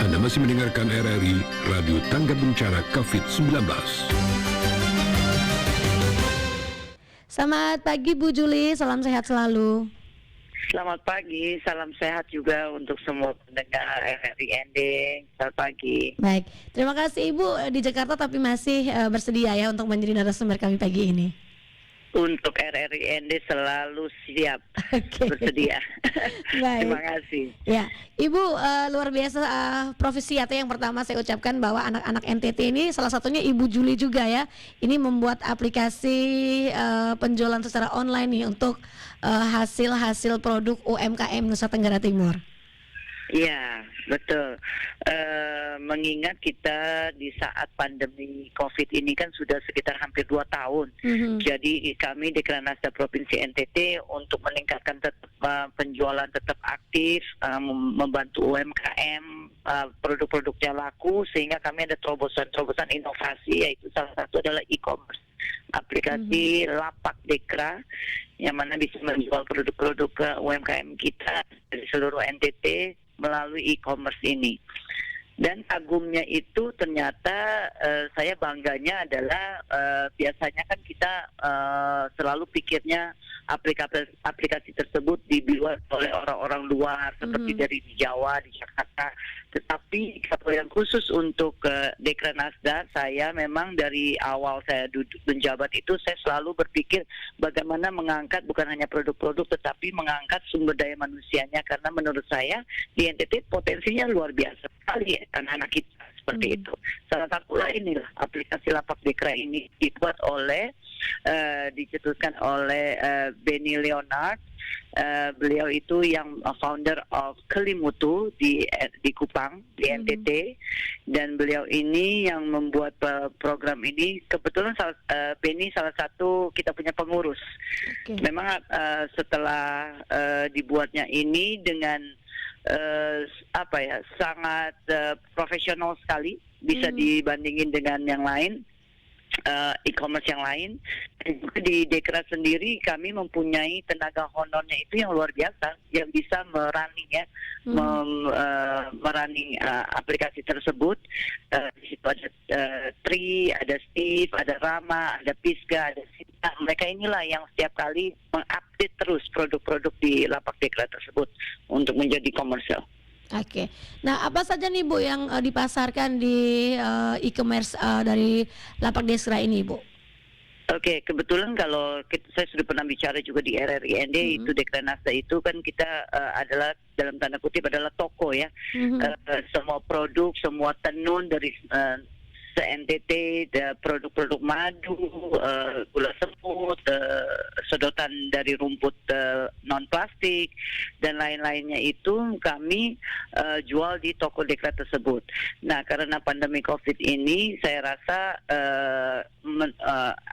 Anda masih mendengarkan RRI Radio Tangga Bencana COVID-19. Selamat pagi Bu Juli, salam sehat selalu. Selamat pagi, salam sehat juga untuk semua pendengar RRI Ending. Selamat pagi. Baik, terima kasih Ibu di Jakarta tapi masih bersedia ya untuk menjadi narasumber kami pagi ini. Untuk RRI ND selalu siap, bersedia. Baik. Terima kasih. Ya, Ibu luar biasa profesi atau yang pertama saya ucapkan bahwa anak-anak NTT ini salah satunya Ibu Juli juga ya. Ini membuat aplikasi penjualan secara online nih untuk hasil-hasil produk UMKM Nusa Tenggara Timur. Iya, betul. Mengingat kita di saat pandemi COVID ini kan sudah sekitar hampir 2 tahun. Jadi kami di Dekranasda Provinsi NTT untuk meningkatkan penjualan tetap aktif, membantu UMKM, produk-produknya laku, sehingga kami ada terobosan-terobosan inovasi, yaitu salah satu adalah e-commerce. Aplikasi Lapak Dekra yang mana bisa menjual produk-produk ke UMKM kita dari seluruh NTT melalui e-commerce ini. Dan kagumnya itu ternyata saya bangganya adalah biasanya kan kita selalu pikirnya aplikasi tersebut dibuat oleh orang-orang luar seperti dari di Jawa, di Jakarta. Tetapi kalau yang khusus untuk Dekranasda, saya memang dari awal saya duduk menjabat itu saya selalu berpikir bagaimana mengangkat bukan hanya produk-produk tetapi mengangkat sumber daya manusianya, karena menurut saya di NTT potensinya luar biasa sekali ya, anak-anak kita seperti itu. Salah satu inilah aplikasi Lapak Dekra ini dibuat oleh dicetuskan oleh Benny Leonard. Beliau itu yang founder of Kelimutu di Kupang di NTT, dan beliau ini yang membuat program ini. Kebetulan Benny salah satu kita punya pengurus. Memang setelah dibuatnya ini dengan sangat profesional sekali, bisa dibandingin dengan yang lain, e-commerce yang lain. Dan juga di Dekra sendiri kami mempunyai tenaga honornya itu yang luar biasa, yang bisa merunning aplikasi tersebut. Di situ ada Tri, ada Steve, ada Rama, ada Pisga, ada Sinta. Mereka inilah yang setiap kali mengupdate terus produk-produk di Lapak Dekra tersebut untuk menjadi komersial. Oke. Nah, apa saja nih Bu yang dipasarkan di e-commerce dari Lapak Dekra ini, Bu? Oke, kebetulan kalau saya sudah pernah bicara juga di RRI ND, itu Dekranasda itu kan kita adalah dalam tanda kutip adalah toko ya. Semua produk, semua tenun dari se-NTT, produk-produk madu, gula semut, sedotan dari rumput non-plastik, dan lain-lainnya itu kami jual di toko Dekra tersebut. Nah, karena pandemi COVID ini, saya rasa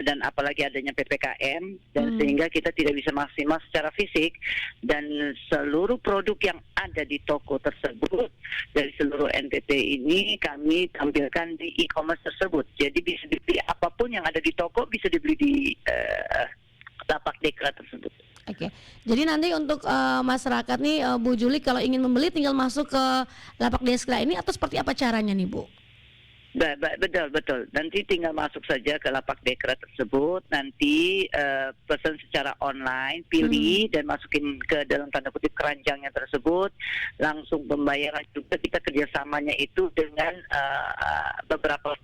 dan apalagi adanya PPKM, dan sehingga kita tidak bisa maksimal secara fisik, dan seluruh produk yang ada di toko tersebut dari seluruh NTT ini kami tampilkan di e-commerce tersebut. Jadi bisa dibeli apapun yang ada di toko, bisa dibeli di Lapak Dekra tersebut. Oke. Jadi nanti untuk masyarakat nih Bu Juli kalau ingin membeli tinggal masuk ke Lapak Dekra ini atau seperti apa caranya nih Bu? Betul. Nanti tinggal masuk saja ke Lapak Dekra tersebut. Nanti pesan secara online, pilih dan masukin ke dalam tanda kutip keranjangnya tersebut. Langsung pembayaran juga kita kerjasamanya itu dengan beberapa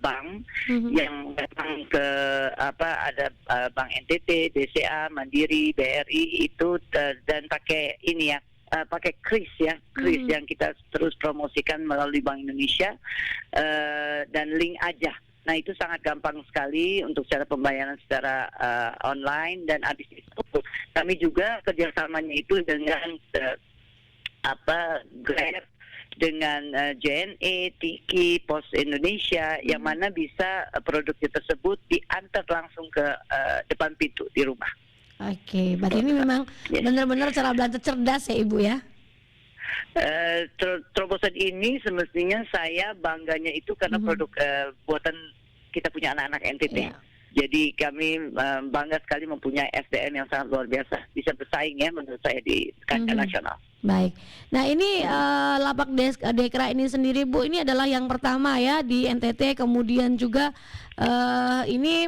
bank yang datang ke ada Bank NTT, BCA, Mandiri, BRI itu dan pakai ini ya. Pakai kris yang kita terus promosikan melalui Bank Indonesia, dan link aja. Nah, itu sangat gampang sekali untuk cara pembayaran secara online, dan habis itu kami juga kerjasamanya itu dengan Grab, dengan JNE, Tiki, Pos Indonesia, yang mana bisa produknya tersebut diantar langsung ke depan pintu di rumah. Oke, berarti ini memang benar-benar cara belanja cerdas ya Ibu ya? Terobosan ini semestinya saya bangganya itu karena produk buatan kita punya anak-anak NTT. Jadi kami bangga sekali mempunyai SDM yang sangat luar biasa, bisa bersaing ya menurut saya di kancah nasional. Baik. Nah ini lapak Dekra ini sendiri Bu, ini adalah yang pertama ya di NTT, kemudian juga ini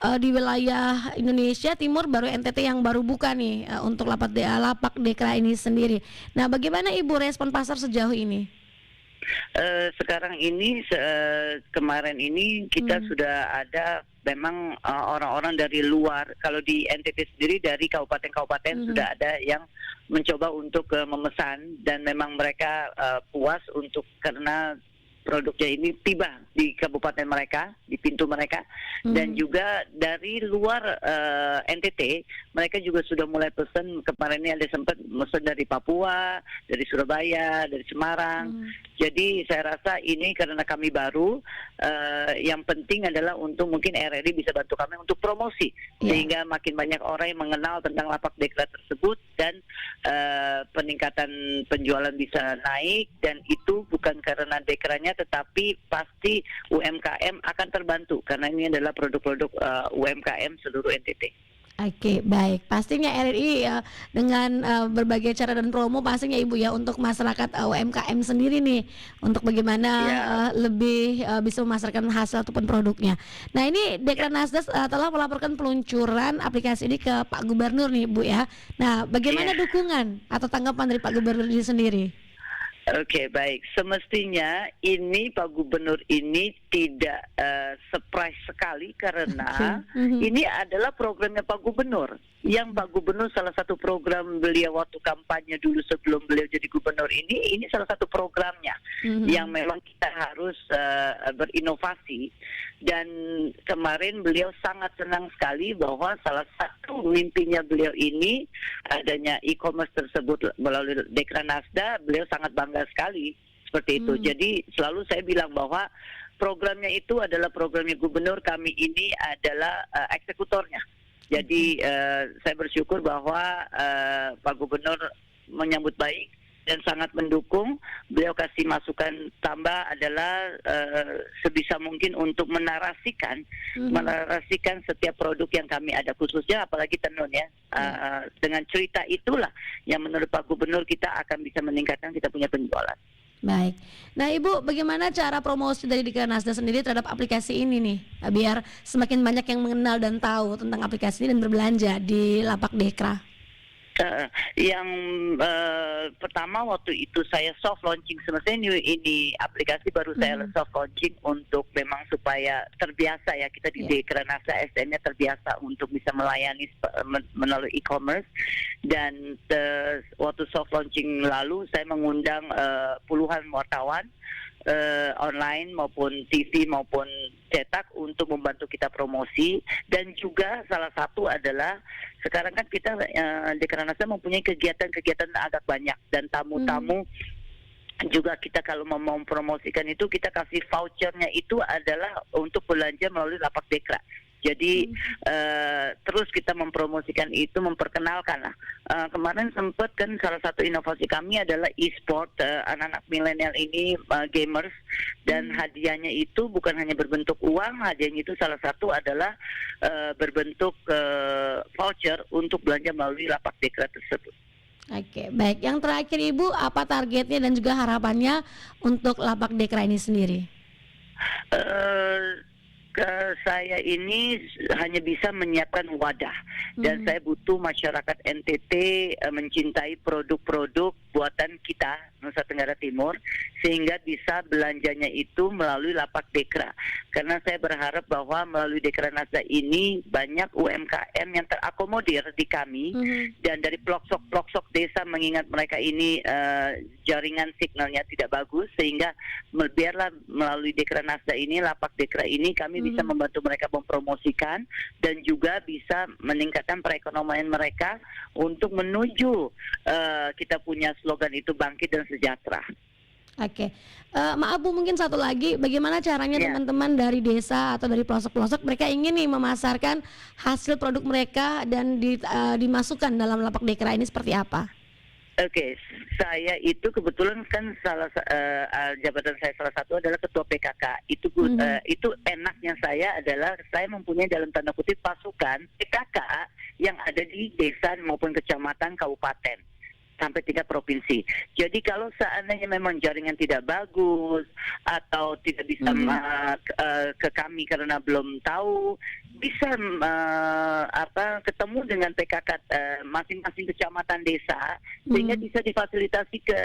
di wilayah Indonesia Timur baru NTT yang baru buka nih untuk lapak Dekra ini sendiri. Nah bagaimana Ibu respon pasar sejauh ini? Sekarang ini kemarin ini kita sudah ada memang orang-orang dari luar. Kalau di NTT sendiri dari kabupaten-kabupaten sudah ada yang mencoba untuk memesan, dan memang mereka puas karena produknya ini tiba di kabupaten mereka, di pintu mereka, dan juga dari luar NTT mereka juga sudah mulai pesan. Kemarin ini ada sempat pesan dari Papua, dari Surabaya, dari Semarang. Jadi saya rasa ini karena kami baru, yang penting adalah untuk mungkin RRI bisa bantu kami untuk promosi, sehingga makin banyak orang yang mengenal tentang lapak Dekra tersebut, dan peningkatan penjualan bisa naik. Dan itu bukan karena Dekranya, tetapi pasti UMKM akan terbantu karena ini adalah produk-produk UMKM seluruh NTT. Oke, baik. Pastinya RRI dengan berbagai cara dan promo pastinya Ibu ya untuk masyarakat UMKM sendiri nih, untuk bagaimana lebih bisa memasarkan hasil ataupun produknya. Nah ini Dekranasda telah melaporkan peluncuran aplikasi ini ke Pak Gubernur nih Bu ya. Nah bagaimana dukungan atau tanggapan dari Pak Gubernur ini sendiri? Oke, baik. Semestinya ini Pak Gubernur ini tidak surprise sekali karena ini adalah programnya Pak Gubernur. Yang Pak Gubernur salah satu program beliau waktu kampanye dulu sebelum beliau jadi gubernur ini salah satu programnya yang memang kita harus berinovasi. Dan kemarin beliau sangat senang sekali bahwa salah satu mimpinya beliau ini adanya e-commerce tersebut melalui Dekranasda. Beliau sangat bangga sekali seperti itu. Jadi selalu saya bilang bahwa programnya itu adalah programnya gubernur, kami ini adalah eksekutornya. Jadi saya bersyukur bahwa Pak Gubernur menyambut baik dan sangat mendukung. Beliau kasih masukan tambah adalah sebisa mungkin untuk menarasikan setiap produk yang kami ada, khususnya apalagi tenun ya. Dengan cerita itulah yang menurut Pak Gubernur kita akan bisa meningkatkan kita punya penjualan. Baik. Nah Ibu, bagaimana cara promosi dari Dekranasda sendiri terhadap aplikasi ini nih, biar semakin banyak yang mengenal dan tahu tentang aplikasi ini dan berbelanja di lapak Dekra? Yang pertama waktu itu saya soft launching, semestinya ini aplikasi baru saya soft launching untuk memang supaya terbiasa ya kita di Dekranasda SDM-nya terbiasa untuk bisa melayani melalui e-commerce. Dan waktu soft launching lalu saya mengundang puluhan wartawan online maupun TV maupun cetak untuk membantu kita promosi. Dan juga salah satu adalah sekarang kan kita Dekranasda mempunyai kegiatan-kegiatan agak banyak, dan tamu-tamu juga kita kalau mau mempromosikan itu kita kasih vouchernya itu adalah untuk belanja melalui lapak Dekra. Jadi terus kita mempromosikan itu, memperkenalkan lah. Kemarin sempat kan salah satu inovasi kami adalah e-sport, anak-anak milenial ini gamers, dan hadiahnya itu bukan hanya berbentuk uang, hadiahnya itu salah satu adalah berbentuk voucher untuk belanja melalui lapak Dekra tersebut. Oke, baik. Yang terakhir Ibu, apa targetnya dan juga harapannya untuk lapak Dekra ini sendiri? Saya ini hanya bisa menyiapkan wadah, dan saya butuh masyarakat NTT mencintai produk-produk buatan kita Nusa Tenggara Timur, sehingga bisa belanjanya itu melalui lapak Dekra. Karena saya berharap bahwa melalui Dekranasda ini banyak UMKM yang terakomodir di kami, dan dari pelosok-pelosok desa, mengingat mereka ini jaringan signalnya tidak bagus, sehingga biarlah melalui Dekranasda ini, lapak Dekra ini kami bisa membantu mereka mempromosikan dan juga bisa meningkatkan perekonomian mereka untuk menuju kita punya slogan itu bangkit dan sejahtera. Oke, maaf Bu, mungkin satu lagi, bagaimana caranya teman-teman dari desa atau dari pelosok-pelosok mereka ingin nih memasarkan hasil produk mereka dan dimasukkan dalam lapak Dekra ini seperti apa? Oke, saya itu kebetulan kan jabatan saya salah satu adalah ketua PKK. Itu enaknya saya adalah saya mempunyai dalam tanda kutip pasukan PKK yang ada di desa maupun kecamatan, kabupaten. sampai tingkat provinsi. Jadi kalau seandainya memang jaringan tidak bagus atau tidak bisa ke kami karena belum tahu, bisa ketemu dengan PKK masing-masing kecamatan desa sehingga bisa difasilitasi ke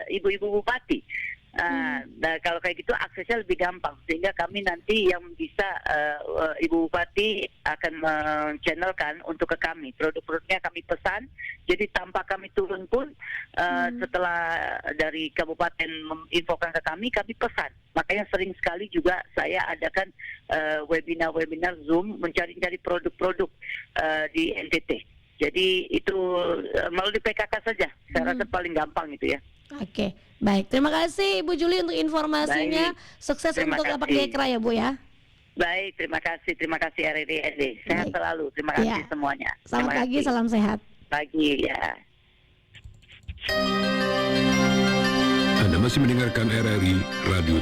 ibu-ibu bupati. Nah, kalau kayak gitu aksesnya lebih gampang sehingga kami nanti yang bisa Ibu Bupati akan men-channelkan untuk ke kami, produk-produknya kami pesan, jadi tanpa kami turun pun setelah dari kabupaten menginfokan ke kami pesan. Makanya sering sekali juga saya adakan webinar Zoom mencari-cari produk-produk di NTT. Jadi itu melalui PKK saja, saya rasa paling gampang itu ya. Oke, baik. Terima kasih Ibu Juli untuk informasinya. Baik. Sukses Terima untuk Lapak kasih. Dekra ya Bu ya. Baik, terima kasih RRI. Sehat selalu. Terima kasih semuanya. Selamat pagi, salam sehat. Pagi ya. Anda masih mendengarkan RRI Radio